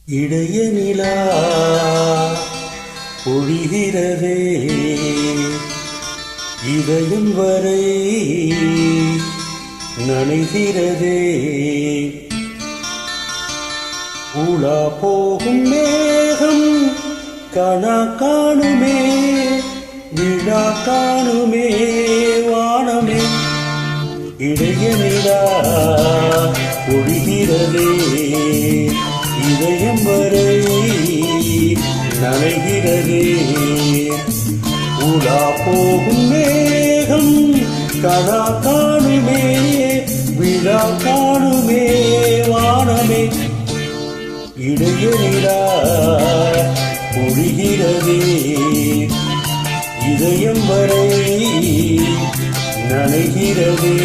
இடைய நிலா பொழிகிறதே இதயம் வரை நனைகிறதே உலா போகும் மேகம் கணா காணுமே விழா காணுமே வானமே இடைய நிலா பொழிகிறதே இதயம் வரை நனைகிறதே உலா போகும் மேகம் கணா காணுமே விழா காணுமே வானமே இடைய நிலா பொழிகிறதே இதயம் வரை நனைகிறதே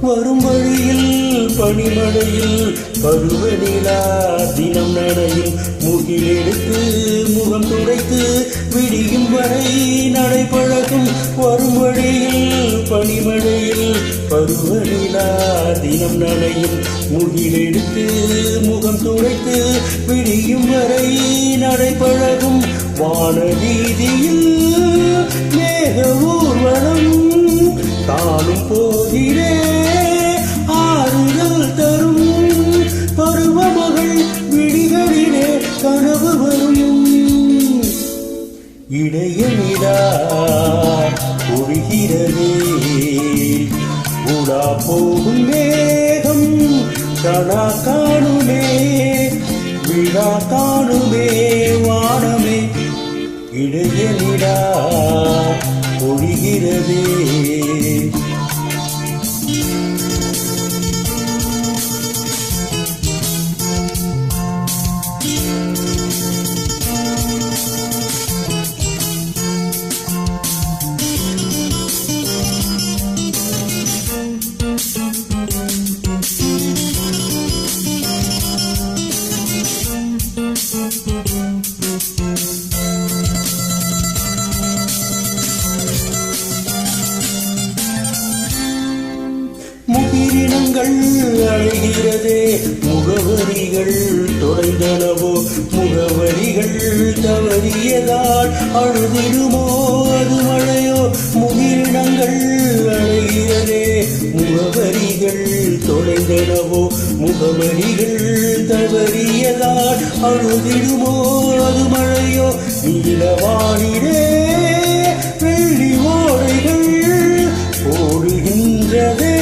வரும் வழியில் பனிமழையில் பருவநிலா தினம் நடையும் முகிலெடுத்து முகம் துடைத்து விடியும் வரை நடைபழகும் வரும் வழியில் பனிமழையில் பருவநிலா தினம் நடையும் முகிலெடுத்து முகம் துடைத்து விடியும் வரை நடைபழகும் வான வீதியில் மேக ஊர்வலம் காணும் போகிறே ஆறுதல் தரும் பருவமகள் விடிகளிலே கனவு வரும் இடைய நிலா பொழிகிறதே உலா போகும் மேகம் கணா காணுமே விழா காணுமே வானமே இடைய நிலா பொழிகிறதே முகிரினங்கள் அழைகிறதே முகவரிகள் தொலைந்தனவோ முகவரிகள் தவறியதால் அழுதிடுமோ அது மழையோ முகிரினங்கள் அழைகிறதே முகவரிகள் தொலைந்தனவோ முகவரிகள் தவறியதால் அழுதிடுமோ அது மழையோ நீலவானிலே வெள்ளி ஓடைகள் ஓடுகின்றதே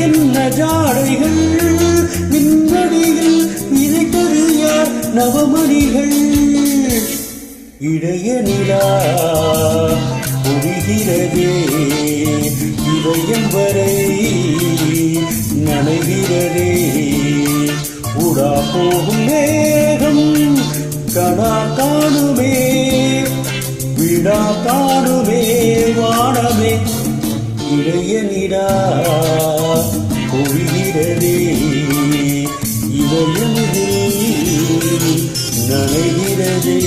என்ன ஜாடைகள் விண்வெளியில் விதைத்தது யார் நவமணிகள் இடைய நிலா பொழிகிறதே இதயம் வரை நனைகிறதே உடா போகும் மேகம் கணா காணுமே விழா காணுமே வானமே இடைய நிலா பொழிகிறதே இதயம் நனைகிறதே